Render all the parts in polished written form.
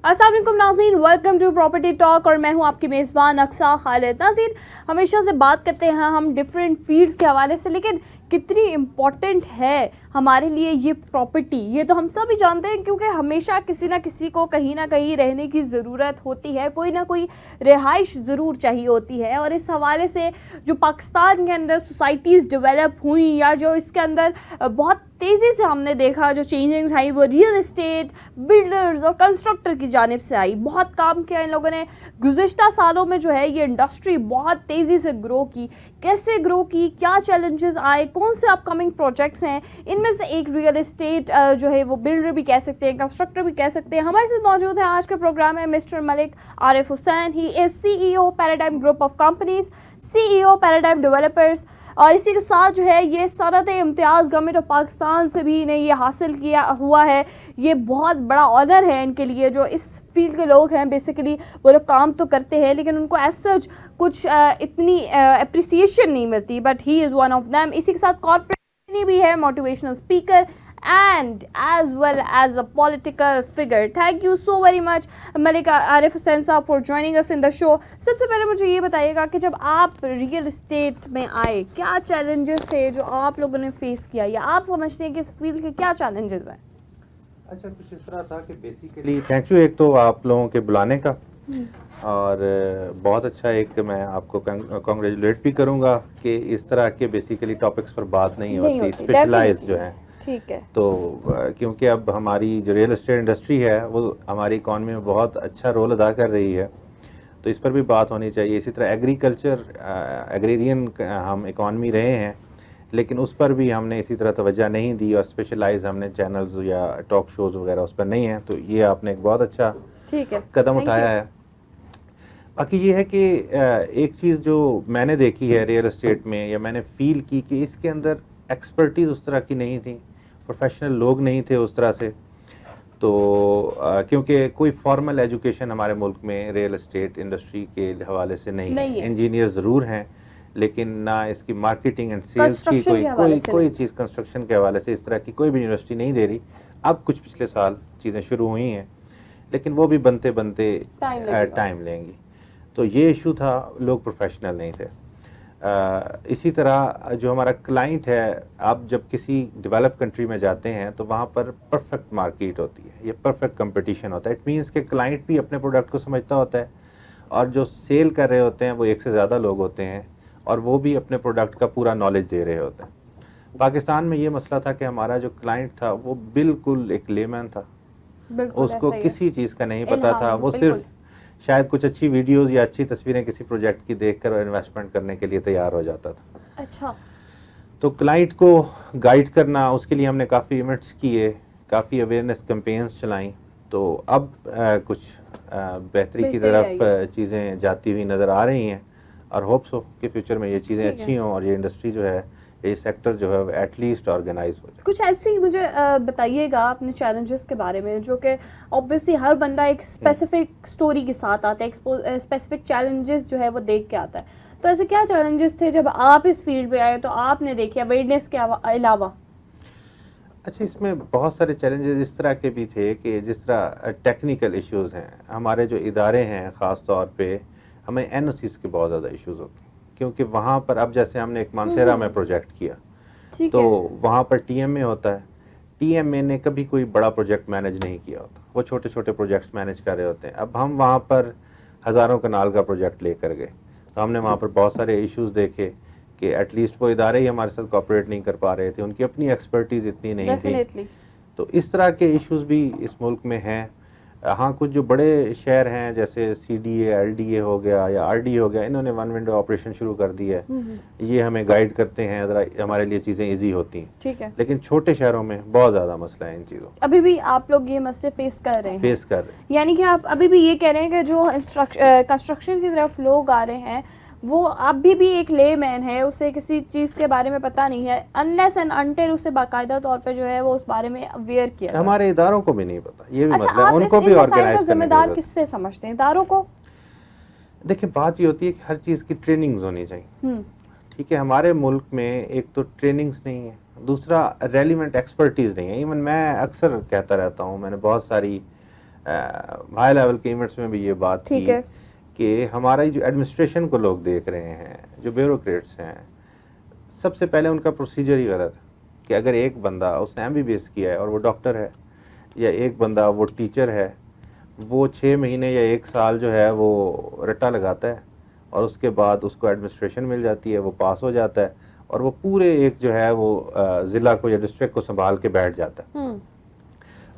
अस्सलाम वालेकुम नाज़रीन, वेलकम टू प्रॉपर्टी टॉक और मैं हूं आपकी मेज़बान अक्सा खालिद। नाज़रीन, हमेशा से बात करते हैं हम डिफरेंट फील्ड्स के हवाले से, लेकिन कितनी इम्पॉर्टेंट है हमारे लिए ये प्रॉपर्टी, ये तो हम सभी जानते हैं, क्योंकि हमेशा किसी ना किसी को कहीं ना कहीं रहने की ज़रूरत होती है, कोई ना कोई रिहाइश ज़रूर चाहिए होती है। और इस हवाले से जो पाकिस्तान के अंदर सोसाइटीज़ डेवलप हुई या जो इसके अंदर बहुत तेज़ी से हमने देखा जो चेंजिंग्स आई, वो रियल इस्टेट, बिल्डर्स और कंस्ट्रक्टर की जानिब से आई। बहुत काम किया इन लोगों ने गुज़िश्ता सालों में, जो है ये इंडस्ट्री बहुत तेज़ी से ग्रो की। कैसे ग्रो की, क्या चैलेंजेस आए, कौन से अपकमिंग प्रोजेक्ट्स हैं, इनमें से एक रियल इस्टेट जो है वो बिल्डर भी कह सकते हैं, कंस्ट्रक्टर भी कह सकते हैं। हमारे साथ मौजूद है आज के प्रोग्राम में mister Malik Arif Hussain. He is CEO paradigm group of companies, CEO paradigm developers. और इसी के साथ जो है ये सनत इम्तियाज़ गवर्नमेंट ऑफ पाकिस्तान से भी इन्हें ये हासिल किया हुआ है। ये बहुत बड़ा ऑनर है इनके लिए। जो इस फील्ड के लोग हैं बेसिकली वो लोग काम तो करते हैं लेकिन उनको एज सच कुछ इतनी अप्रिसिएशन नहीं मिलती, but he is one of them. इसी के साथ कॉर्पोरेट भी है, motivational speaker and as well as a political figure. Thank you so very much Malik Arif Hussain साहब for joining us in the show. सबसे पहले मुझे ये बताइएगा कि जब आप रियल इस्टेट में आए, क्या चैलेंजेस थे जो आप लोगों ने फेस किया, या आप समझते हैं कि इस फील्ड के क्या चैलेंजेस हैं? अच्छा, कुछ इस तरह था कि बेसिकली थैंक यू एक तो आप लोगों के बुलाने का, और बहुत अच्छा एक मैं आपको कॉन्ग्रेचुलेट भी करूंगा कि इस तरह के बेसिकली टॉपिक्स पर बात नहीं होती, स्पेशलाइज्ड जो है। ठीक है। तो क्योंकि अब हमारी जो रियल एस्टेट इंडस्ट्री है वो हमारी इकॉनमी में बहुत अच्छा रोल अदा कर रही है, तो इस पर भी बात होनी चाहिए। इसी तरह एग्रीकल्चर, एग्रीरियन हम इकॉनमी रहे हैं, लेकिन उस पर भी हमने इसी तरह तवज्जो नहीं दी और स्पेशलाइज हमने चैनल्स या टॉक शोज़ वगैरह उस पर नहीं हैं। तो ये आपने एक बहुत अच्छा कदम उठाया है। बाकी ये है कि एक चीज़ जो मैंने देखी है रियल एस्टेट में, या मैंने फील की कि इसके अंदर एक्सपर्टीज़ उस तरह की नहीं थी, प्रोफेशनल लोग नहीं थे उस तरह से। तो क्योंकि कोई फॉर्मल एजुकेशन हमारे मुल्क में रियल एस्टेट इंडस्ट्री के हवाले से नहीं है। इंजीनियर ज़रूर हैं लेकिन ना इसकी मार्केटिंग एंड सेल्स की कोई चीज़ कंस्ट्रक्शन के हवाले से इस तरह की कोई भी यूनिवर्सिटी नहीं दे रही। अब कुछ पिछले साल चीज़ें शुरू हुई हैं, लेकिन वो भी बनते बनते टाइम लेंगी। तो ये इशू था, लोग प्रोफेशनल नहीं थे। इसी तरह जो हमारा क्लाइंट है, आप जब किसी डेवलप कंट्री में जाते हैं तो वहाँ पर परफेक्ट मार्केट होती है, ये परफेक्ट कंपटीशन होता है। इट मीन्स के क्लाइंट भी अपने प्रोडक्ट को समझता होता है और जो सेल कर रहे होते हैं वो एक से ज़्यादा लोग होते हैं और वो भी अपने प्रोडक्ट का पूरा नॉलेज दे रहे होते हैं। पाकिस्तान में ये मसला था कि हमारा जो क्लाइंट था वो बिल्कुल एक लेमैन था, उसको किसी चीज़ का नहीं पता था। वो सिर्फ शायद कुछ अच्छी वीडियोस या अच्छी तस्वीरें किसी प्रोजेक्ट की देखकर इन्वेस्टमेंट करने के लिए तैयार हो जाता था। अच्छा। तो क्लाइंट को गाइड करना, उसके लिए हमने काफ़ी इवेंट्स किए, काफ़ी अवेयरनेस कैंपेन्स चलाई। तो अब कुछ बेहतरी की तरफ चीज़ें जाती हुई नज़र आ रही हैं और होप्स हो कि फ्यूचर में ये चीज़ें अच्छी हों और ये इंडस्ट्री जो है, ये सेक्टर जो है एटलीस्ट ऑर्गेनाइज हो जाए। कुछ ऐसे ही मुझे बताइएगा अपने चैलेंजेस के बारे में, जो कि ऑब्वियसली हर बंदा एक स्पेसिफिक स्टोरी के साथ आता है, स्पेसिफिक चैलेंजेस जो है वो देख के आता है। तो ऐसे क्या चैलेंजेस थे जब आप इस फील्ड में आए तो आपने देखे अवेयरनेस के अलावा? अच्छा, इसमें बहुत सारे चैलेंजेस इस तरह के भी थे कि जिस तरह टेक्निकल इश्यूज़ हैं, हमारे जो इदारे हैं ख़ास तौर पे हमें NOCs के बहुत ज़्यादा इश्यूज़ होते हैं, क्योंकि वहाँ पर अब जैसे हमने एक मानसेरा में प्रोजेक्ट किया तो वहाँ पर TMA होता है। TMA ने कभी कोई बड़ा प्रोजेक्ट मैनेज नहीं किया होता, वो छोटे छोटे प्रोजेक्ट्स मैनेज कर रहे होते हैं। अब हम वहाँ पर हज़ारों कनाल का प्रोजेक्ट लेकर गए तो हमने वहाँ पर बहुत सारे इश्यूज़ देखे कि एटलीस्ट वो इदारे ही हमारे साथ कोऑपरेट नहीं कर पा रहे थे, उनकी अपनी एक्सपर्टीज़ इतनी नहीं थी। तो इस तरह के इश्यूज़ भी इस मुल्क में हैं। हाँ, कुछ जो बड़े शहर हैं जैसे CDA, LDA हो गया या RD हो गया, इन्होंने वन विंडो ऑपरेशन शुरू कर दी है। ये हमें गाइड करते हैं, ज़रा हमारे लिए चीज़ें इजी होती हैं। ठीक है। लेकिन छोटे शहरों में बहुत ज़्यादा मसला है इन चीज़ों। अभी भी आप लोग ये मसले फेस कर रहे हैं? यानी कि आप अभी भी ये कह रहे हैं कि जो कंस्ट्रक्शन की तरफ लोग आ रहे हैं वो अभी भी एक लेमैन है, उसे किसी चीज़ के बारे में पता नहीं है, अनलेस एंड अनटिल उसे बाकायदा तौर पे जो है वो उस बारे में अवेयर किया। हमारे इदारों को भी नहीं पता, ये भी अच्छा, मसला है, उनको भी ऑर्गेनाइज करने की जिम्मेदार किससे समझते हैं? इदारों को? देखिए, बात ये होती है कि हर चीज़ की ट्रेनिंग्स होनी चाहिए। ठीक है, हमारे मुल्क में एक तो ट्रेनिंग्स नहीं है, दूसरा रेलिवेंट एक्सपर्टीज़ नहीं है। इवन मैं अक्सर कहता रहता हूँ, मैंने बहुत सारी हाई लेवल के इवेंट्स में भी ये बात ठीक की है। कि हमारा जो एडमिनिस्ट्रेशन को लोग देख रहे हैं, जो ब्यूरोक्रेट्स हैं, सबसे पहले उनका प्रोसीजर ही गलत है कि अगर एक बंदा उसने एमबीबीएस किया है और वो डॉक्टर है, या एक बंदा वो टीचर है, वो 6 महीने या 1 साल जो है वो रट्टा लगाता है और उसके बाद उसको एडमिनिस्ट्रेशन मिल जाती है, वो पास हो जाता है और वो पूरे एक जो है वो ज़िला को या डिस्ट्रिक्ट को संभाल के बैठ जाता है।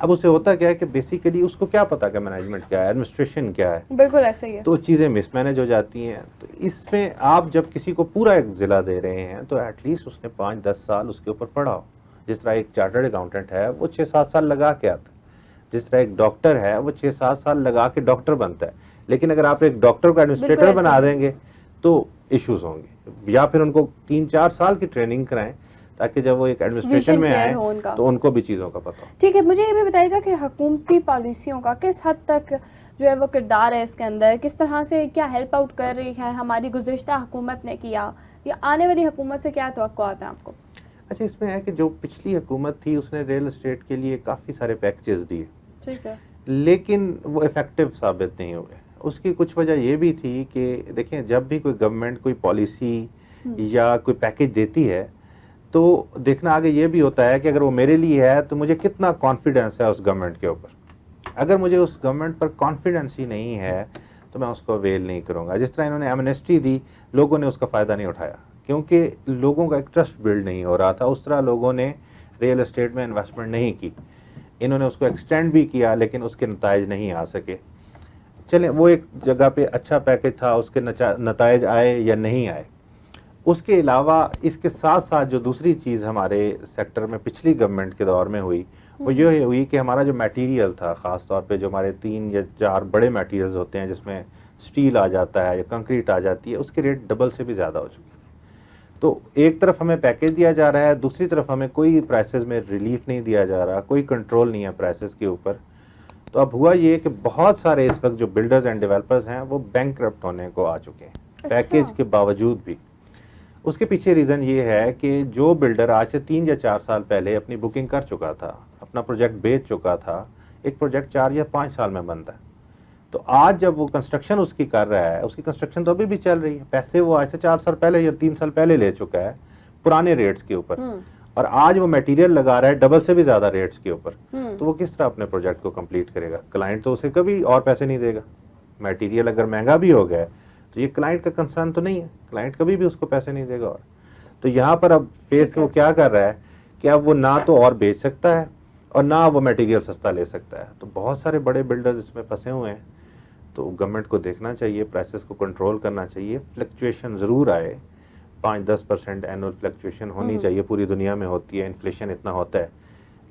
अब उसे होता क्या है कि बेसिकली उसको क्या पता कि मैनेजमेंट क्या है, एडमिनिस्ट्रेशन क्या है, बिल्कुल ऐसा ही है। तो चीज़ें मिसमैनेज हो जाती हैं। तो इसमें आप जब किसी को पूरा एक ज़िला दे रहे हैं तो एटलीस्ट उसने 5-10 साल उसके ऊपर पढ़ा हो। जिस तरह एक चार्टर्ड अकाउंटेंट है वो 6-7 साल लगा के आता है, जिस तरह एक डॉक्टर है वो 6-7 साल लगा के डॉक्टर बनता है। लेकिन अगर आप एक डॉक्टर को एडमिनिस्ट्रेटर बना देंगे तो इश्यूज होंगे, या फिर उनको 3-4 साल की ट्रेनिंग कराएं ताकि जब वो एक एडमिनिस्ट्रेशन में आए तो उनको भी चीज़ों का पता हो। ठीक है, मुझे ये भी बताइएगा कि हुकूमती पॉलिसियों का किस हद तक जो है वो किरदार है इसके अंदर, किस तरह से क्या हेल्प आउट कर रही है हमारी गुज़िश्ता हुकूमत ने किया, या आने वाली हुकूमत से क्या तवक्कुआत है आपको? अच्छा, इसमें है कि जो पिछली हुकूमत थी उसने रियल एस्टेट के लिए काफ़ी सारे पैकेजेस दिए, ठीक है, लेकिन वो इफ़ेक्टिव साबित नहीं हुए। उसकी कुछ वजह ये भी थी कि देखें, जब भी कोई गवर्नमेंट कोई पॉलिसी या कोई पैकेज देती है तो देखना आगे ये भी होता है कि अगर वो मेरे लिए है तो मुझे कितना कॉन्फिडेंस है उस गवर्नमेंट के ऊपर। अगर मुझे उस गवर्नमेंट पर कॉन्फिडेंस ही नहीं है तो मैं उसको अवेल नहीं करूँगा। जिस तरह इन्होंने एमनेस्टी दी, लोगों ने उसका फ़ायदा नहीं उठाया क्योंकि लोगों का एक ट्रस्ट बिल्ड नहीं हो रहा था। उस तरह लोगों ने रियल एस्टेट में इन्वेस्टमेंट नहीं की। इन्होंने उसको एक्सटेंड भी किया लेकिन उसके नताइज नहीं आ सके। चलें, वो एक जगह पे अच्छा पैकेज था, उसके नताइज आए या नहीं आए। उसके अलावा इसके साथ साथ जो दूसरी चीज़ हमारे सेक्टर में पिछली गवर्नमेंट के दौर में हुई वो ये हुई कि हमारा जो मटेरियल था, ख़ास तौर पे जो हमारे 3 या 4 बड़े मटेरियल्स होते हैं जिसमें स्टील आ जाता है या कंक्रीट आ जाती है, उसके रेट डबल से भी ज़्यादा हो चुके हैं। तो एक तरफ हमें पैकेज दिया जा रहा है, दूसरी तरफ हमें कोई प्राइसेस में रिलीफ नहीं दिया जा रहा, कोई कंट्रोल नहीं है प्राइसेस के ऊपर। तो अब हुआ ये कि बहुत सारे इस वक्त जो बिल्डर्स एंड डेवलपर्स हैं वो बैंकक्रप्ट होने को आ चुके हैं, पैकेज के बावजूद भी। उसके पीछे रीज़न ये है कि जो बिल्डर आज से 3 या 4 साल पहले अपनी बुकिंग कर चुका था, अपना प्रोजेक्ट बेच चुका था, एक प्रोजेक्ट 4 या 5 साल में बनता है, तो आज जब वो कंस्ट्रक्शन उसकी कर रहा है, उसकी कंस्ट्रक्शन तो अभी भी चल रही है, पैसे वो आज से 4 साल पहले या 3 साल पहले ले चुका है पुराने रेट्स के ऊपर, और आज वो मटेरियल लगा रहा है डबल से भी ज़्यादा रेट्स के ऊपर। तो वो किस तरह अपने प्रोजेक्ट को कंप्लीट करेगा? क्लाइंट तो उसे कभी और पैसे नहीं देगा। मटेरियल अगर महंगा भी हो गया तो ये क्लाइंट का कंसर्न तो नहीं है, क्लाइंट कभी भी उसको पैसे नहीं देगा। और तो यहाँ पर अब फेस वो क्या कर रहा है कि अब वो ना तो और बेच सकता है और ना वो मटेरियल सस्ता ले सकता है। तो बहुत सारे बड़े बिल्डर्स इसमें फंसे हुए हैं। तो गवर्नमेंट को देखना चाहिए, प्राइसेस को कंट्रोल करना चाहिए, फ्लक्चुएशन ज़रूर आए, 5-10% एनुअल फ्लक्चुएशन होनी चाहिए, पूरी दुनिया में होती है, इन्फ्लेशन इतना होता है।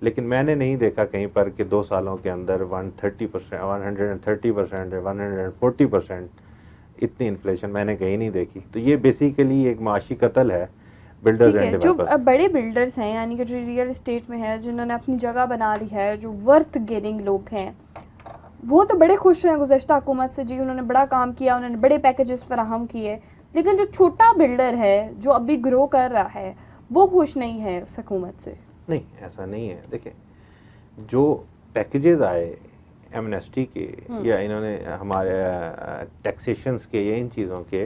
लेकिन मैंने नहीं देखा कहीं पर कि 2 सालों के अंदर 130%, 130%, 140% इतनी इन्फ्लेशन मैंने कहीं नहीं देखी। तो ये बेसिकली एक माशी कत्ल है बिल्डर्स एंड डेवलपर्स। जो बड़े बिल्डर्स हैं, यानी कि जो रियल एस्टेट में है, जिन्होंने अपनी जगह बना ली है, जो वर्थ गेनिंग लोग हैं, वो तो बड़े खुश हैं गुज़श्ता हुकूमत से, जी उन्होंने बड़ा काम किया, उन्होंने बड़े पैकेजेस फराहम किए। लेकिन जो छोटा बिल्डर है जो अभी ग्रो कर रहा है वो खुश नहीं है इस हुकूमत से। नहीं, ऐसा नहीं है। देखिए, जो पैकेजेस आए एमनेस्टी के या इन्होंने हमारे टैक्सेशंस के या इन चीज़ों के,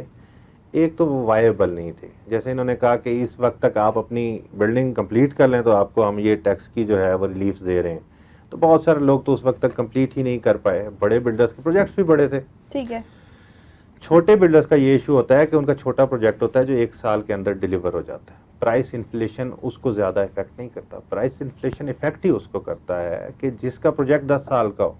एक तो वो वायबल नहीं थे। जैसे इन्होंने कहा कि इस वक्त तक आप अपनी बिल्डिंग कंप्लीट कर लें तो आपको हम ये टैक्स की जो है वो रिलीफ्स दे रहे हैं। तो बहुत सारे लोग तो उस वक्त तक कंप्लीट ही नहीं कर पाए। बड़े बिल्डर्स के प्रोजेक्ट्स भी बड़े थे। ठीक है। छोटे बिल्डर्स का ये इशू होता है कि उनका छोटा प्रोजेक्ट होता है जो 1 साल के अंदर डिलीवर हो जाता है। प्राइस इन्फ्लेशन उसको ज़्यादा इफेक्ट नहीं करता। प्राइस इन्फ्लेशन इफेक्ट ही उसको करता है कि जिसका प्रोजेक्ट 10 साल का हो।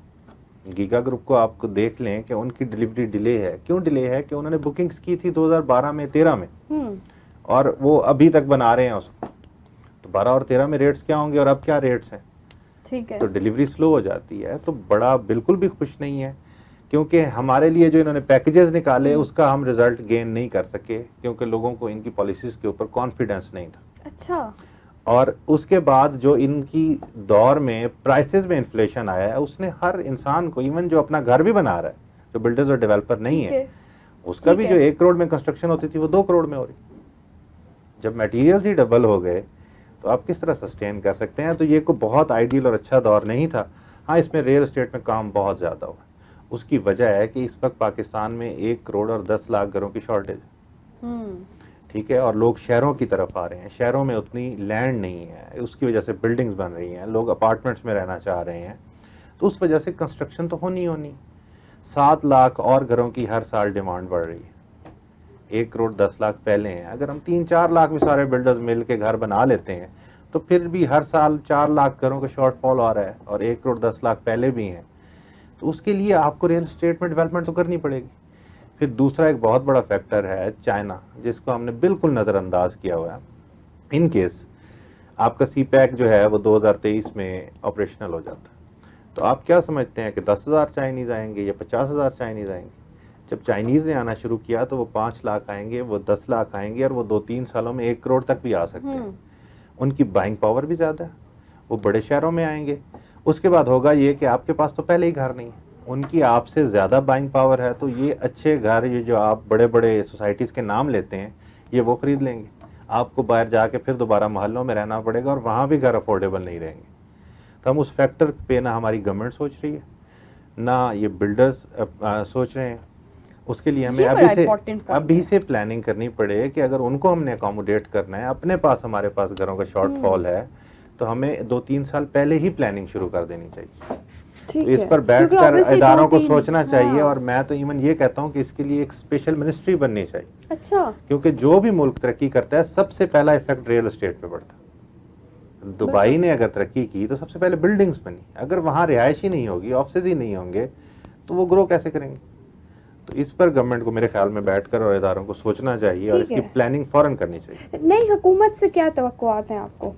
गीगा ग्रुप को आपको देख लें कि उनकी डिलीवरी डिले है। क्यों डिले है? कि उन्होंने बुकिंग्स की थी 2012 में, 13 में, और वो अभी तक बना रहे हैं उसको। तो 12 और 13 में रेट्स क्या होंगे और अब क्या रेट्स हैं? ठीक है। तो डिलीवरी स्लो हो जाती है। तो बड़ा बिल्कुल भी खुश नहीं है, क्योंकि हमारे लिए जो इन्होंने पैकेजेस निकाले उसका हम रिजल्ट गेन नहीं कर सके, क्योंकि लोगों को इनकी पॉलिसीज के ऊपर कॉन्फिडेंस नहीं था। अच्छा। और उसके बाद जो इनकी दौर में प्राइसेस में इन्फ्लेशन आया है, उसने हर इंसान को, इवन जो अपना घर भी बना रहा है, जो बिल्डर्स और डेवलपर नहीं है, उसका भी जो 1 करोड़ में कंस्ट्रक्शन होती थी वो 2 करोड़ में हो रही। जब मटेरियल्स ही डबल हो गए तो आप किस तरह सस्टेन कर सकते हैं? तो ये को बहुत आइडियल और अच्छा दौर नहीं था। हाँ, इसमें रियल एस्टेट में काम बहुत ज़्यादा हुआ है। उसकी वजह है कि इस वक्त पाकिस्तान में 1 करोड़ और 10 लाख घरों की शॉर्टेज, ठीक है, और लोग शहरों की तरफ आ रहे हैं। शहरों में उतनी लैंड नहीं है, उसकी वजह से बिल्डिंग्स बन रही हैं, लोग अपार्टमेंट्स में रहना चाह रहे हैं, तो उस वजह से कंस्ट्रक्शन तो होनी होनी। 7 लाख और घरों की हर साल डिमांड बढ़ रही है। 1 करोड़ 10 लाख पहले हैं, अगर हम 3-4 लाख भी सारे बिल्डर्स मिल के घर बना लेते हैं तो फिर भी हर साल 4 लाख घरों का शॉर्टफॉल आ रहा है, और 1 करोड़ 10 लाख पहले भी हैं। तो उसके लिए आपको रियल एस्टेट में डेवलपमेंट तो करनी पड़ेगी। फिर दूसरा एक बहुत बड़ा फैक्टर है चाइना, जिसको हमने बिल्कुल नज़रअंदाज किया हुआ है। इन केस आपका CPEC जो है वो 2023 में ऑपरेशनल हो जाता है, तो आप क्या समझते हैं कि 10,000 चाइनीज़ आएंगे या 50,000 चाइनीज़ आएंगे? जब चाइनीज़ ने आना शुरू किया तो वो 5 लाख आएंगे, वो 10 लाख आएंगे, और वो 2-3 सालों में 1 करोड़ तक भी आ सकते हैं। उनकी बाइंग पावर भी ज़्यादा है, वो बड़े शहरों में आएंगे। उसके बाद होगा ये कि आपके पास तो पहले ही घर नहीं है, उनकी आपसे ज़्यादा बाइंग पावर है, तो ये अच्छे घर, ये जो आप बड़े बड़े सोसाइटीज़ के नाम लेते हैं, ये वो ख़रीद लेंगे। आपको बाहर जाके फिर दोबारा मोहल्लों में रहना पड़ेगा, और वहाँ भी घर अफोर्डेबल नहीं रहेंगे। तो हम उस फैक्टर पे ना हमारी गवर्नमेंट सोच रही है, ना ये बिल्डर्स सोच रहे हैं। उसके लिए हमें अभी से प्लानिंग करनी पड़े कि अगर उनको हमने अकोमोडेट करना है, अपने पास हमारे पास घरों का शॉर्टफॉल है, तो हमें 2-3 साल पहले ही प्लानिंग शुरू कर देनी चाहिए। तो इस पर बैठकर इदारों को सोचना चाहिए। और मैं तो इवन ये कहता हूँ कि इसके लिए एक स्पेशल मिनिस्ट्री बननी चाहिए। अच्छा, क्योंकि जो भी मुल्क तरक्की करता है, सबसे पहला इफेक्ट रियल एस्टेट पे पड़ता है। दुबई ने अगर तरक्की की तो सबसे पहले बिल्डिंग्स बनी। अगर वहाँ रिहायश ही नहीं होगी, ऑफिस ही नहीं होंगे, तो वो ग्रो कैसे करेंगे? तो इस पर गवर्नमेंट को मेरे ख्याल में बैठकर और इदारों को सोचना चाहिए, और इसकी प्लानिंग फौरन करनी चाहिए। नई हुकूमत से क्या तवक्कुआत हैं आपको?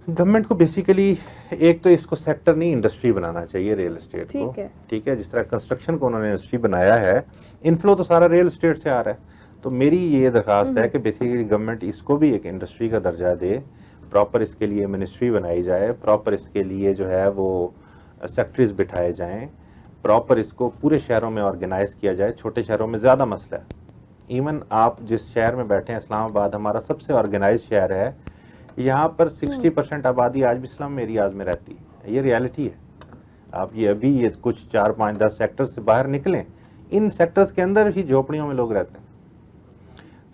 गवर्नमेंट को बेसिकली एक तो इसको सेक्टर नहीं, इंडस्ट्री बनाना चाहिए रियल एस्टेट को। ठीक है, जिस तरह कंस्ट्रक्शन को उन्होंने इंडस्ट्री बनाया है, इनफ्लो तो सारा रियल एस्टेट से आ रहा है। तो मेरी ये दरखास्त है कि बेसिकली गवर्नमेंट इसको भी एक इंडस्ट्री का दर्जा दे, प्रॉपर इसके लिए मिनिस्ट्री बनाई जाए, प्रॉपर इसके लिए जो है वो सेक्टरीज बिठाए जाएं, प्रॉपर इसको पूरे शहरों में ऑर्गेनाइज किया जाए। छोटे शहरों में ज़्यादा मसला है। इवन आप जिस शहर में बैठे हैं, इस्लामाबाद हमारा सबसे ऑर्गेनाइज शहर है, यहाँ पर 60% आबादी आज भी स्लम एरियाज में रहती है। ये रियलिटी है। आप ये अभी ये कुछ 4-5-10 सेक्टर से बाहर निकलें, इन सेक्टर्स के अंदर ही झोपड़ियों में लोग रहते हैं।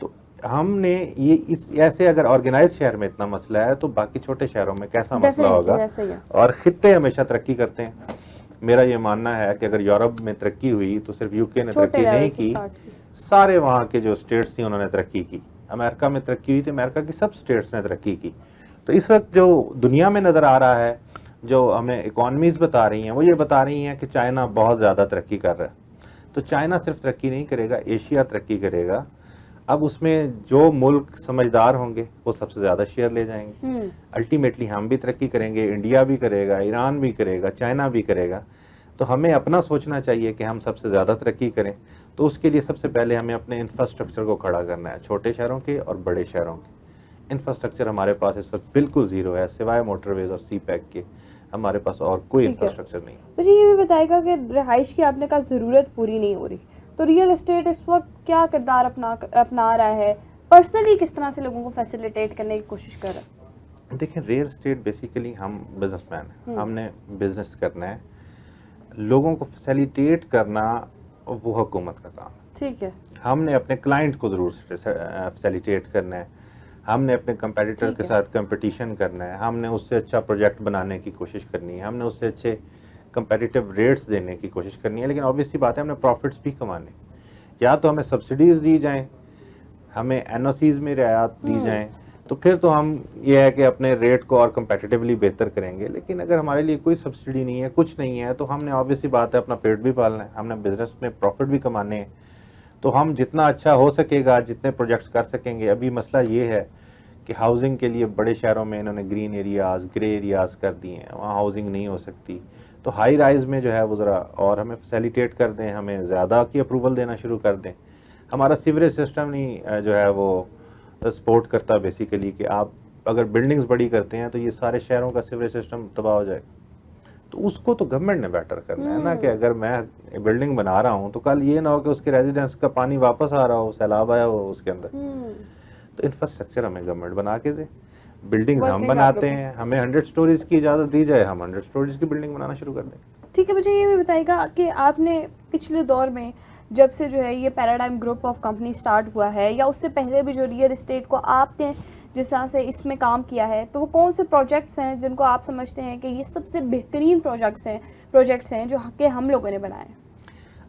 तो हमने ये इस ऐसे अगर ऑर्गेनाइज शहर में इतना मसला है, तो बाकी छोटे शहरों में कैसा मसला होगा? और खित्ते हमेशा तरक्की करते हैं। मेरा ये मानना है कि अगर यूरोप में तरक्की हुई तो सिर्फ यूके ने तरक्की नहीं की, सारे वहाँ के जो स्टेट्स थी उन्होंने तरक्की की। अमेरिका में तरक्की हुई थी, अमेरिका की सब स्टेट्स ने तरक्की की। तो इस वक्त जो दुनिया में नज़र आ रहा है, जो हमें इकॉनमीज़ बता रही हैं, वो ये बता रही हैं कि चाइना बहुत ज़्यादा तरक्की कर रहा है। तो चाइना सिर्फ तरक्की नहीं करेगा, एशिया तरक्की करेगा। अब उसमें जो मुल्क समझदार होंगे वो सबसे ज़्यादा शेयर ले जाएंगे। अल्टीमेटली हम भी तरक्की करेंगे, इंडिया भी करेगा, ईरान भी करेगा, चाइना भी करेगा। तो हमें अपना सोचना चाहिए कि हम सबसे ज़्यादा तरक्की करें। तो उसके लिए सबसे पहले हमें अपने इंफ्रास्ट्रक्चर को खड़ा करना है, छोटे शहरों के और बड़े शहरों के। इंफ्रास्ट्रक्चर हमारे पास इस वक्त बिल्कुल ज़ीरो है, सिवाय मोटरवेज और CPEC के हमारे पास और कोई इंफ्रास्ट्रक्चर नहीं। मुझे ये भी बताएगा कि रिहाइश की आपने कहा ज़रूरत पूरी नहीं हो रही, तो रियल एस्टेट इस वक्त क्या किरदार अपना रहा है? पर्सनली किस तरह से लोगों को फैसिलिटेट करने की कोशिश कर रहा है? देखिए, रियल एस्टेट बेसिकली हम बिजनेसमैन हैं, हमने बिजनेस करना है। लोगों को फैसिलिटेट करना वो हुकूमत का काम है। ठीक है, हमने अपने क्लाइंट को ज़रूर फैसिलिटेट करना है, हमने अपने कंपेटिटर के साथ कंपटीशन करना है, हमने उससे अच्छा प्रोजेक्ट बनाने की कोशिश करनी है, हमने उससे अच्छे कंपेटिटिव रेट्स देने की कोशिश करनी है। लेकिन ऑब्वियसली बात है, हमने प्रॉफिट्स भी कमाने। या तो हमें सब्सिडीज़ दी जाएं, हमें NOCs में रियायत दी जाएं, तो फिर तो हम ये है कि अपने रेट को और कंपेटिटिवली बेहतर करेंगे। लेकिन अगर हमारे लिए कोई सब्सिडी नहीं है, कुछ नहीं है, तो हमने ऑब्वियसली बात है अपना पेट भी पालना है, हमने बिजनेस में प्रॉफिट भी कमाने हैं। तो हम जितना अच्छा हो सकेगा, जितने प्रोजेक्ट्स कर सकेंगे। अभी मसला ये है कि हाउसिंग के लिए बड़े शहरों में इन्होंने ग्रीन एरियाज़, ग्रे एरियाज़ कर दिए हैं, वहाँ हाउसिंग नहीं हो सकती। तो हाई राइज में जो है वो ज़रा और हमें फैसिलिटेट कर दें, हमें ज़्यादा की अप्रूवल देना शुरू कर दें। हमारा सीवरेज सिस्टम नहीं जो है वो सपोर्ट करता बेसिकली कि आप अगर बिल्डिंग्स बड़ी करते हैं तो ये सारे शहरों का सीवरेज सिस्टम तबाह हो जाए। तो उसको तो गवर्नमेंट ने बेटर करना है ना, कि अगर मैं बिल्डिंग बना रहा हूँ तो कल ये ना हो कि उसके रेजिडेंस का पानी वापस आ रहा हो, सैलाब आया हो उसके अंदर। तो इंफ्रास्ट्रक्चर हमें गवर्नमेंट बना के दे। बिल्डिंग्स हम Working आप बनाते लोग हैं, हमें 100 स्टोरीज की इजाज़त दी जाए, हम 100 स्टोरीज की बिल्डिंग बनाना शुरू कर देंगे। ठीक है, मुझे ये भी बताइएगा कि आपने पिछले दौर में जब से जो है ये paradigm group of company start हुआ है या उससे पहले भी जो रियल एस्टेट को आपने जिस तरह से इसमें काम किया है, तो वो कौन से प्रोजेक्ट्स हैं जिनको आप समझते हैं कि ये सबसे बेहतरीन प्रोजेक्ट्स हैं जो कि हम लोगों ने बनाए?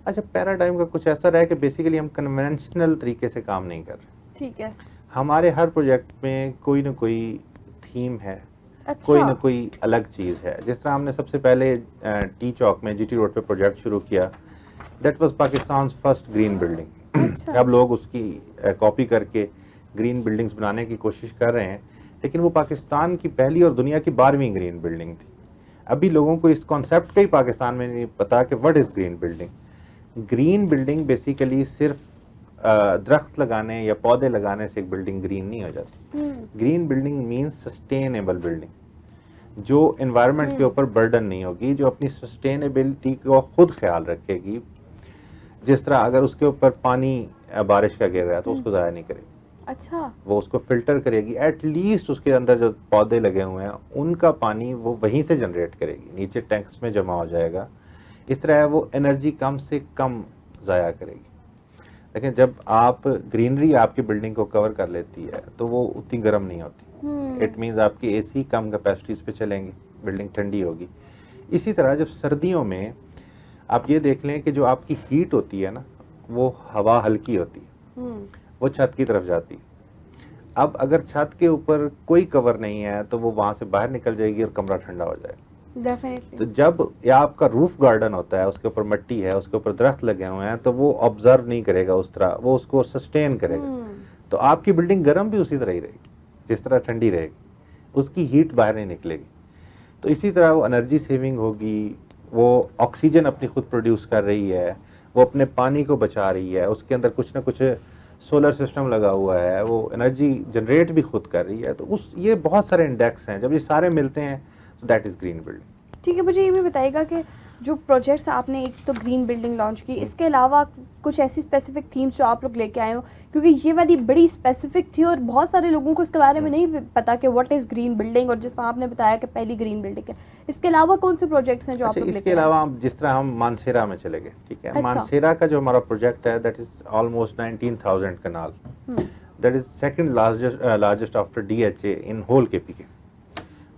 अच्छा, पैराडाइम का कुछ ऐसा रहा है कि बेसिकली हम कन्वेंशनल तरीके से काम नहीं कर रहे। ठीक है। हमारे हर प्रोजेक्ट में कोई ना कोई थीम है, अच्छा। कोई ना कोई अलग चीज़ है। जिस तरह हमने सबसे पहले टी चौक में जीटी रोड पे प्रोजेक्ट शुरू किया, that was Pakistan first green building. अच्छा। अब लोग उसकी कॉपी करके ग्रीन बिल्डिंग्स बनाने की कोशिश कर रहे हैं, लेकिन वो पाकिस्तान की पहली और दुनिया की 12वीं ग्रीन बिल्डिंग थी। अभी लोगों को इस कॉन्सेप्ट का ही पाकिस्तान में नहीं पता कि what is green building. Green building basically सिर्फ दरख्त लगाने या पौधे लगाने से एक बिल्डिंग ग्रीन नहीं हो जाती। Green building means sustainable building, जो एनवायरनमेंट के ऊपर बर्डन नहीं होगी, जो अपनी सस्टेनेबिलिटी को खुद ख्याल रखेगी। जिस तरह अगर उसके ऊपर पानी बारिश का गिर रहा है तो उसको ज़ाया नहीं करेगी। अच्छा। वो उसको फिल्टर करेगी, एटलीस्ट उसके अंदर जो पौधे लगे हुए हैं उनका पानी वो वहीं से जनरेट करेगी, नीचे टैंक्स में जमा हो जाएगा। इस तरह वो एनर्जी कम से कम ज़ाया करेगी। लेकिन जब आप ग्रीनरी आपकी बिल्डिंग को कवर कर लेती है तो वो उतनी गर्म नहीं होती। इट मीन्स आपकी एसी कम कैपेसिटीज़ पे चलेंगी, बिल्डिंग ठंडी होगी। इसी तरह जब सर्दियों में आप ये देख लें कि जो आपकी हीट होती है ना, वो हवा हल्की होती है, वो छत की तरफ जाती है। अब अगर छत के ऊपर कोई कवर नहीं है तो वो वहाँ से बाहर निकल जाएगी और कमरा ठंडा हो जाएगा। डेफिनेटली। तो जब या आपका रूफ गार्डन होता है, उसके ऊपर मिट्टी है, उसके ऊपर दरख्त लगे हुए हैं, तो वो ऑब्जर्व नहीं करेगा उस तरह, वो उसको सस्टेन करेगा। तो आपकी बिल्डिंग गर्म भी उसी तरह ही रहेगी जिस तरह ठंडी रहेगी, उसकी हीट बाहर नहीं निकलेगी। तो इसी तरह वो एनर्जी सेविंग होगी, वो ऑक्सीजन अपनी खुद प्रोड्यूस कर रही है, वो अपने पानी को बचा रही है, उसके अंदर कुछ ना कुछ सोलर सिस्टम लगा हुआ है, वो एनर्जी जनरेट भी खुद कर रही है। तो उस ये बहुत सारे इंडेक्स हैं, जब ये सारे मिलते हैं तो दैट इज़ ग्रीन बिल्डिंग। ठीक है, मुझे ये भी बताइएगा कि जो प्रोजेक्ट्स आपने एक तो ग्रीन बिल्डिंग लॉन्च की, इसके अलावा कुछ ऐसी स्पेसिफिक थीम्स जो आप लोग लेके आए हो, क्योंकि ये वाली बड़ी स्पेसिफिक थी और बहुत सारे लोगों को इसके बारे में नहीं पता कि व्हाट इज़ ग्रीन बिल्डिंग, और जैसा आपने बताया कि पहली ग्रीन बिल्डिंग है। इसके अलावा कौन से प्रोजेक्ट्स हैं जो आप लोग इसके लेके आए? अलावा जिस तरह हम मानसेरा में चले गए, ठीक है। अच्छा। मानसेरा का जो हमारा प्रोजेक्ट है that is almost 19,000 kanal, that is second largest after DHA in whole KPK.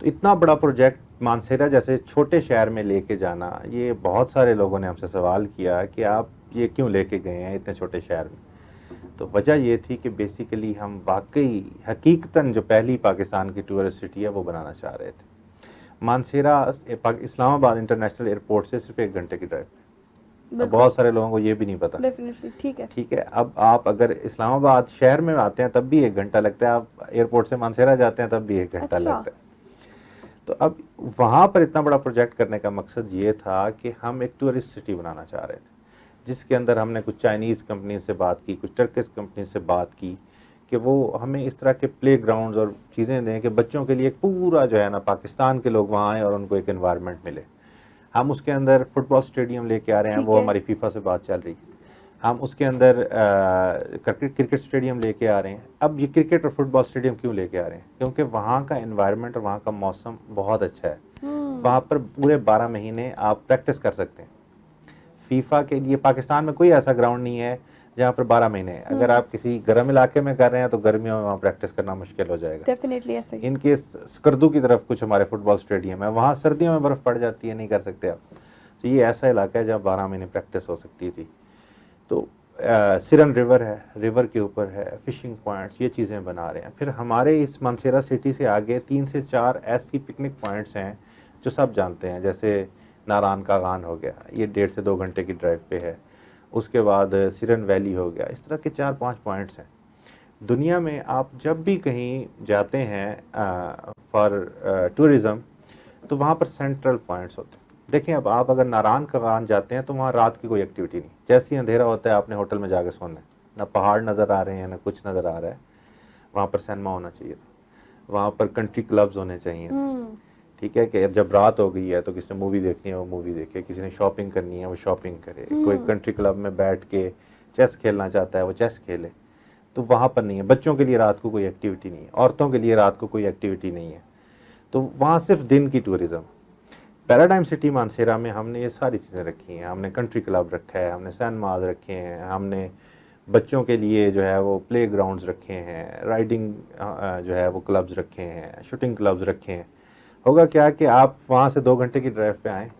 तो इतना बड़ा प्रोजेक्ट मानसेरा जैसे छोटे शहर में लेके जाना, ये बहुत सारे लोगों ने हमसे सवाल किया कि आप ये क्यों लेके गए हैं इतने छोटे शहर में। तो वजह ये थी कि बेसिकली हम वाकई हकीकतन जो पहली पाकिस्तान की टूरिस्ट सिटी है वो बनाना चाह रहे थे। मानसेरा इस्लामाबाद इंटरनेशनल एयरपोर्ट से सिर्फ 1 घंटे की ड्राइव पे। अब बहुत सारे लोगों को ये भी नहीं पता। डेफिनेटली। ठीक है। ठीक है, अब आप अगर इस्लामाबाद शहर में आते हैं तब भी 1 घंटा लगता है, आप एयरपोर्ट से मानसेरा जाते हैं तब भी 1 घंटा अच्छा। लगता है। तो अब वहाँ पर इतना बड़ा प्रोजेक्ट करने का मकसद ये था कि हम एक टूरिस्ट सिटी बनाना चाह रहे थे, जिसके अंदर हमने कुछ चाइनीज़ कंपनी से बात की, कुछ टर्किश कंपनी से बात की कि वो हमें इस तरह के प्ले ग्राउंड्स और चीज़ें दें कि बच्चों के लिए एक पूरा जो है ना पाकिस्तान के लोग वहाँ आएँ और उनको एक एनवायरनमेंट मिले। हम उसके अंदर फुटबॉल स्टेडियम लेके आ रहे हैं, ठीक वो है। हमारी फीफा से बात चल रही है। हम उसके अंदर क्रिकेट स्टेडियम लेके आ रहे हैं। अब ये क्रिकेट और फुटबॉल स्टेडियम क्यों लेके आ रहे हैं? क्योंकि वहाँ का एनवायरनमेंट और वहाँ का मौसम बहुत अच्छा है। वहाँ पर पूरे 12 महीने आप प्रैक्टिस कर सकते हैं। फीफा के लिए पाकिस्तान में कोई ऐसा ग्राउंड नहीं है जहाँ पर 12 महीने है। अगर आप किसी गर्म इलाके में कर रहे हैं तो गर्मियों में वहाँ प्रैक्टिस करना मुश्किल हो जाएगा। डेफिनेटली ऐसा ही। इनके स्कर्दू की तरफ कुछ हमारे फुटबॉल स्टेडियम है, वहाँ सर्दियों में बर्फ़ पड़ जाती है, नहीं कर सकते आप। तो ये ऐसा इलाका है जहाँ 12 महीने प्रैक्टिस हो सकती थी। तो सिरन रिवर है, रिवर के ऊपर है, फिशिंग पॉइंट्स, ये चीज़ें बना रहे हैं। फिर हमारे इस मानसेरा सिटी से आगे 3 से 4 ऐसी पिकनिक पॉइंट्स हैं जो सब जानते हैं, जैसे नारान का गान हो गया, ये 1.5 से 2 घंटे की ड्राइव पे है। उसके बाद सिरन वैली हो गया। इस तरह के 4-5 पॉइंट्स हैं। दुनिया में आप जब भी कहीं जाते हैं फॉर टूरिज़म तो वहाँ पर सेंट्रल पॉइंट्स होते हैं। देखें, अब आप अगर नारान का गान जाते हैं तो वहाँ रात की कोई एक्टिविटी नहीं, जैसे ही अंधेरा होता है आपने होटल में जाके सोना है, ना पहाड़ नज़र आ रहे हैं ना कुछ नज़र आ रहा है। वहाँ पर सिनेमा होना चाहिए था, वहाँ पर कंट्री क्लब्स होने चाहिए थे। ठीक है कि जब रात हो गई है तो किसी ने मूवी देखनी है वो मूवी देखे, किसी ने शॉपिंग करनी है वो शॉपिंग करे, कोई कंट्री क्लब में बैठ के चेस खेलना चाहता है वो चेस खेले। तो वहाँ पर नहीं है। बच्चों के लिए रात को कोई एक्टिविटी नहीं है, औरतों के लिए रात को कोई एक्टिविटी नहीं है, तो वहाँ सिर्फ दिन की टूरिज़्म। पैराडाइम सिटी मानसेरा में हमने ये सारी चीज़ें रखी हैं। हमने कंट्री क्लब रखा है, हमने सैन माज रखे हैं, हमने बच्चों के लिए जो है वो प्ले ग्राउंड्स रखे हैं, राइडिंग जो है वो क्लब्स रखे हैं, शूटिंग क्लब्स रखे हैं। होगा क्या कि आप वहाँ से 2 घंटे की ड्राइव पे आएँ,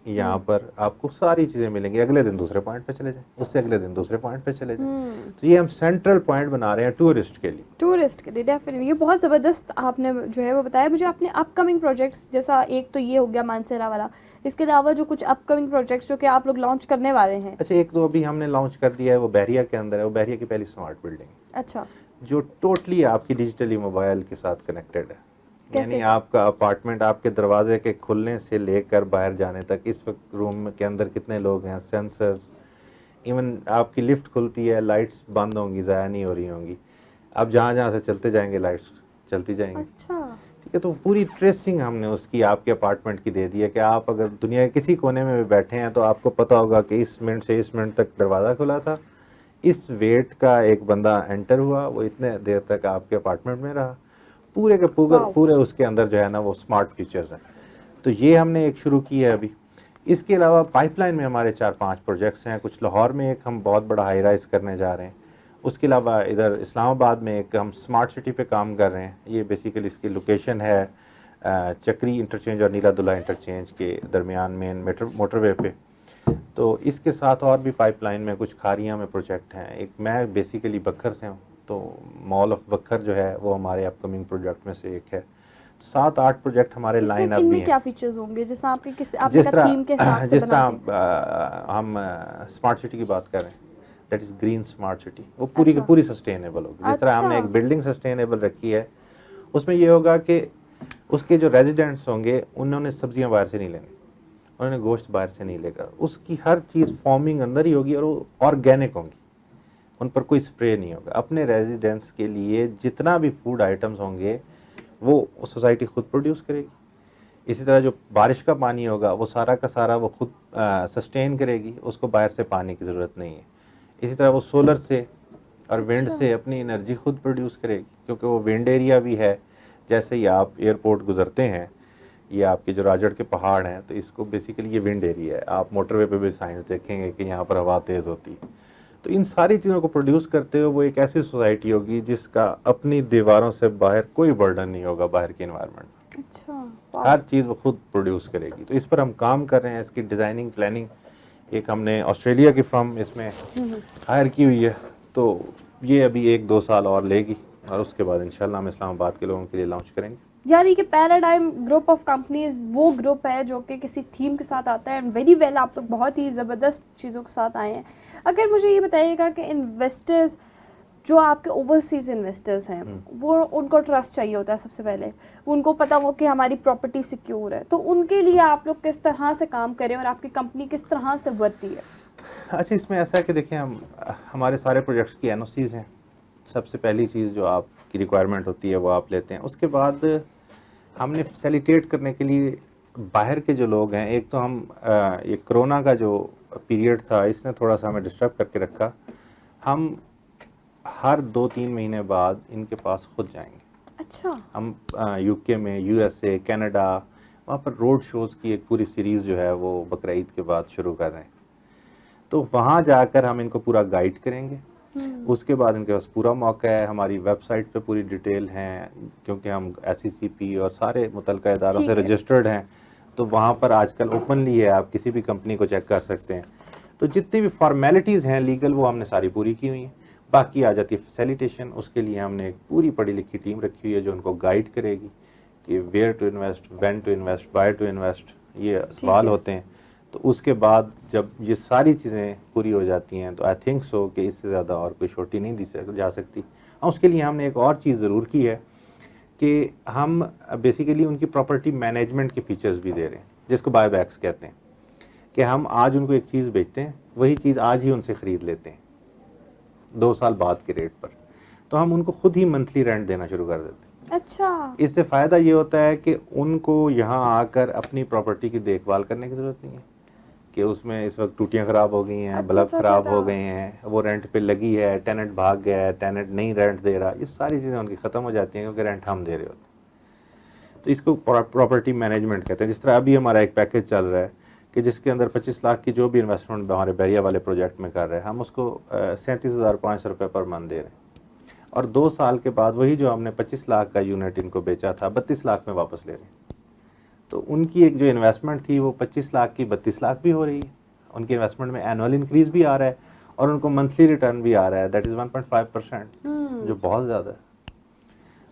यहाँ पर आपको सारी चीज़ें मिलेंगी, अगले दिन दूसरे पॉइंट पे चले जाएं, उससे अगले दिन दूसरे पॉइंट पे चले जाएं। तो ये हम सेंट्रल पॉइंट बना रहे हैं टूरिस्ट के लिए। टूरिस्ट के लिए डेफिनेटली ये बहुत ज़बरदस्त आपने जो है वो बताया मुझे। आपने अपकमिंग प्रोजेक्ट्स, जैसा एक तो ये हो गया मानसेरा वाला, इसके अलावा जो कुछ अपकमिंग प्रोजेक्ट्स जो कि आप लोग लॉन्च करने वाले हैं? अच्छा, एक तो अभी हमने लॉन्च कर दिया है, वो बहरिया के अंदर है। वो बहरिया की पहली स्मार्ट बिल्डिंग, अच्छा, जो टोटली आपकी डिजिटली मोबाइल के साथ कनेक्टेड है। कैसे? यानी आपका अपार्टमेंट आपके दरवाजे के खुलने से लेकर बाहर जाने तक, इस वक्त रूम के अंदर कितने लोग हैं, सेंसर्स, इवन आपकी लिफ्ट खुलती है, लाइट्स बंद होंगी, ज़ाया नहीं हो रही होंगी, आप जहाँ जहाँ से चलते जाएंगे लाइट्स चलती जाएंगी। अच्छा, ठीक है, तो पूरी ट्रेसिंग हमने उसकी आपके अपार्टमेंट की दे दी है कि आप अगर दुनिया के किसी कोने में भी बैठे हैं तो आपको पता होगा कि इस मिनट से इस मिनट तक दरवाज़ा खुला था, इस वेट का एक बंदा एंटर हुआ, वो इतने देर तक आपके अपार्टमेंट में रहा। पूरे के पूरे उसके अंदर जो है ना वो स्मार्ट फीचर्स हैं। तो ये हमने एक शुरू की है अभी। इसके अलावा पाइपलाइन में हमारे 4-5 प्रोजेक्ट्स हैं। कुछ लाहौर में एक हम बहुत बड़ा हाई राइज करने जा रहे हैं। उसके अलावा इधर इस्लामाबाद में एक हम स्मार्ट सिटी पे काम कर रहे हैं। ये बेसिकली इसकी लोकेशन है चक्री इंटरचेंज और नीलादुल्ला इंटरचेंज के दरमियान मेन मोटरवे पे। तो इसके साथ और भी पाइपलाइन में कुछ खारियाँ में प्रोजेक्ट हैं। एक मैं बेसिकली बखर से हूँ, तो मॉल ऑफ बखर जो है वो हमारे अपकमिंग प्रोजेक्ट में से एक है। तो 7-8 प्रोजेक्ट हमारे लाइन अप भी हैं। क्या फीचर्स होंगे जैसे आपके किस आपका थीम के हिसाब से जिस तरह हम स्मार्ट सिटी की बात कर रहे हैं, that is green smart city, वो पूरी की पूरी सस्टेनेबल होगी। जिस तरह हमने एक बिल्डिंग सस्टेनेबल रखी है, उसमें ये होगा कि उसके जो रेजिडेंट्स होंगे उन्होंने सब्जियां बाहर से नहीं लेनी, उन्होंने गोश्त बाहर से नहीं लेगा, उसकी हर चीज़ फार्मिंग अंदर ही होगी और वो ऑर्गेनिक होंगी, उन पर कोई स्प्रे नहीं होगा। अपने रेजिडेंट्स के लिए जितना भी फूड आइटम्स होंगे वो सोसाइटी खुद प्रोड्यूस करेगी। इसी तरह जो बारिश का पानी होगा वो सारा का सारा वो खुद सस्टेन करेगी, उसको बाहर से पानी की ज़रूरत नहीं है। इसी तरह वो सोलर से और विंड से अपनी एनर्जी खुद प्रोड्यूस करेगी, क्योंकि वो विंड एरिया भी है। जैसे ही आप एयरपोर्ट गुजरते हैं, ये आपके जो राजड़ के पहाड़ हैं, तो इसको बेसिकली ये विंड एरिया है। आप मोटरवे पे भी साइंस देखेंगे कि यहाँ पर हवा तेज़ होती है। तो इन सारी चीज़ों को प्रोड्यूस करते हुए वो एक ऐसी सोसाइटी होगी जिसका अपनी दीवारों से बाहर कोई बर्डन नहीं होगा बाहर के इन्वायरमेंट। अच्छा, हर चीज़ वो खुद प्रोड्यूस करेगी। तो इस पर हम काम कर रहे हैं। इसकी डिज़ाइनिंग प्लानिंग एक हमने ऑस्ट्रेलिया की फर्म इसमें हायर की हुई है, तो ये अभी 1-2 साल और लेगी और उसके बाद इंशाल्लाह हम इस्लामाबाद के लोगों के लिए लॉन्च करेंगे। यानी कि पैराडाइम ग्रुप ऑफ कंपनीज वो ग्रुप है जो कि किसी थीम के साथ आता है। एंड वेरी वेल, आप लोग बहुत ही ज़बरदस्त चीज़ों के साथ आए हैं। अगर मुझे ये बताइएगा कि इन्वेस्टर्स जो आपके ओवरसीज इन्वेस्टर्स हैं, वो उनको ट्रस्ट चाहिए होता है सबसे पहले, उनको पता हो कि हमारी प्रॉपर्टी सिक्योर है, तो उनके लिए आप लोग किस तरह से काम करें और आपकी कंपनी किस तरह से बढ़ती है? अच्छा, इसमें ऐसा है कि देखिए हमारे सारे प्रोजेक्ट्स की एनओसीज हैं। सबसे पहली चीज़ जो आपकी रिक्वायरमेंट होती है वो आप लेते हैं। उसके बाद हमने फैसिलिटेट करने के लिए बाहर के जो लोग हैं, एक तो हम ये कोरोना का जो पीरियड था इसने थोड़ा सा हमें डिस्टर्ब करके रखा। हम हर 2-3 महीने बाद इनके पास खुद जाएंगे। अच्छा, हम यूके में, यूएसए, कनाडा, वहाँ पर रोड शोज़ की एक पूरी सीरीज़ जो है वो बकरा ईद के बाद शुरू कर रहे हैं। तो वहाँ जाकर हम इनको पूरा गाइड करेंगे। उसके बाद इनके पास पूरा मौका है। हमारी वेबसाइट पे पूरी डिटेल हैं, क्योंकि हम SECP और सारे मुतल्लिका इदारों से रजिस्टर्ड हैं, तो वहाँ पर आजकल ओपनली है, आप किसी भी कंपनी को चेक कर सकते हैं। तो जितनी भी फॉर्मेलिटीज़ हैं लीगल, वो हमने सारी पूरी की हुई हैं। बाकी आ जाती है फैसिलिटेशन। उसके लिए हमने एक पूरी पढ़ी लिखी टीम रखी हुई है जो उनको गाइड करेगी कि where to invest, when to invest, why to invest, ये सवाल होते हैं। तो उसके बाद जब ये सारी चीज़ें पूरी हो जाती हैं तो आई थिंक सो कि इससे ज़्यादा और कोई छोटी नहीं दी जा सकती। और उसके लिए हमने एक और चीज़ ज़रूर की है कि हम बेसिकली उनकी प्रॉपर्टी मैनेजमेंट के फीचर्स भी दे रहे हैं, जिसको बायबैक्स कहते हैं, कि हम आज उनको एक चीज़ बेचते हैं, वही चीज़ आज ही उनसे ख़रीद लेते हैं 2 साल बाद के रेट पर। तो हम उनको खुद ही मंथली रेंट देना शुरू कर देते हैं। अच्छा, इससे फ़ायदा ये होता है कि उनको यहाँ आकर अपनी प्रॉपर्टी की देखभाल करने की ज़रूरत नहीं है। कि उसमें इस वक्त टूटियां ख़राब हो गई हैं, अच्छा, बल्ब अच्छा, ख़राब अच्छा, हो अच्छा। गए हैं, वो रेंट पे लगी है, टेनेंट भाग गया है, टेनेंट नहीं रेंट दे रहा, ये सारी चीज़ें उनकी ख़त्म हो जाती हैं क्योंकि रेंट हम दे रहे होते हैं। तो इसको प्रॉपर्टी मैनेजमेंट कहते हैं। जिस तरह अभी हमारा एक पैकेज चल रहा है कि जिसके अंदर 25 लाख की जो भी इन्वेस्टमेंट हमारे बैरिया वाले प्रोजेक्ट में कर रहे हैं, हम उसको 37,500 रुपये पर मंथ दे रहे हैं, और 2 साल के बाद वही जो हमने 25 लाख का यूनिट इनको बेचा था 32 लाख में वापस ले रहे हैं। तो उनकी एक जो इन्वेस्टमेंट थी वो 25 लाख की 32 लाख भी हो रही है, उनकी इन्वेस्टमेंट में एनुअल इंक्रीज भी आ रहा है और उनको मंथली रिटर्न भी आ रहा है, दैट इज़ 1.5%, जो बहुत ज़्यादा है।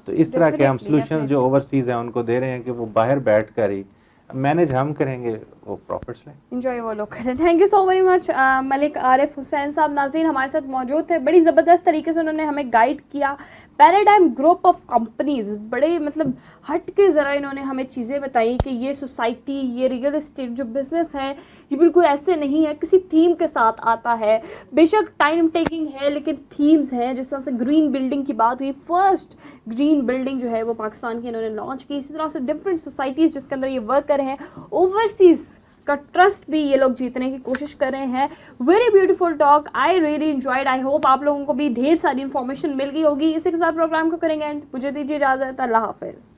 तो इस तरह के हम डेफिनेटली, सॉल्यूशंस जो डेफिनेटली। ओवरसीज़ हैं उनको दे रहे हैं कि वो बाहर बैठ कर ही मैनेज हम करेंगे, वो प्रॉफिट्स लें। इंजॉय वो लोग करें। Thank you so very much Malik Arif Hussain साहब। नाज़रीन हमारे साथ मौजूद थे, बड़ी ज़बरदस्त तरीके से उन्होंने हमें गाइड किया। पैराडाइम ग्रुप ऑफ कंपनीज, बड़े मतलब हट के ज़रा इन्होंने हमें चीज़ें बताई कि ये सोसाइटी, ये रियल एस्टेट जो बिज़नेस है, ये बिल्कुल ऐसे नहीं है, किसी थीम के साथ आता है। बेशक टाइम टेकिंग है लेकिन थीम्स हैं। जिस तरह से ग्रीन बिल्डिंग की बात हुई, फर्स्ट ग्रीन बिल्डिंग जो है वो पाकिस्तान की इन्होंने लॉन्च की। इसी तरह से डिफरेंट सोसाइटीज़ जिसके अंदर ये वर्क कर रहे हैं, ओवरसीज़ का ट्रस्ट भी ये लोग जीतने की कोशिश कर रहे हैं। Very beautiful talk, I really enjoyed. I hope आप लोगों को भी ढेर सारी इन्फॉर्मेशन मिल गई होगी। इसी के साथ प्रोग्राम को करेंगे एंड मुझे दीजिए इजाज़त। अल्लाह हाफिज़।